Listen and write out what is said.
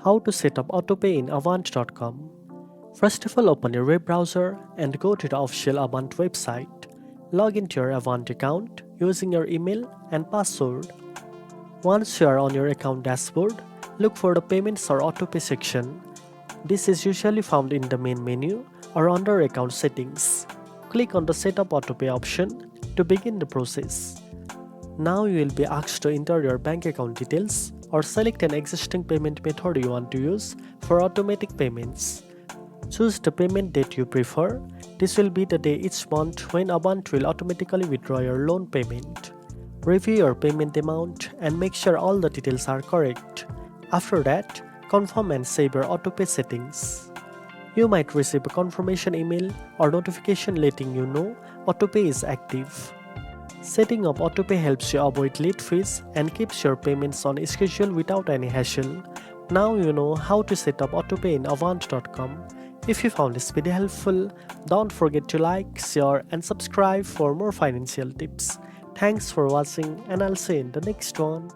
How to set up AutoPay in Avant.com. First of all, open your web browser and go to the official Avant website. Log into your Avant account using your email and password. Once you are on your account dashboard, look for the Payments or AutoPay section. This is usually found in the main menu or under Account Settings. Click on the Set Up AutoPay option to begin the process. Now you will be asked to enter your bank account details or select an existing payment method you want to use for automatic payments. Choose the payment date you prefer. This will be the day each month when Avant will automatically withdraw your loan payment. Review your payment amount and make sure all the details are correct. After that, confirm and save your AutoPay settings. You might receive a confirmation email or notification letting you know AutoPay is active. Setting up AutoPay helps you avoid late fees and keeps your payments on schedule without any hassle. Now you know how to set up AutoPay in Avant.com. If you found this video helpful, don't forget to like, share and subscribe for more financial tips. Thanks for watching and I'll see you in the next one.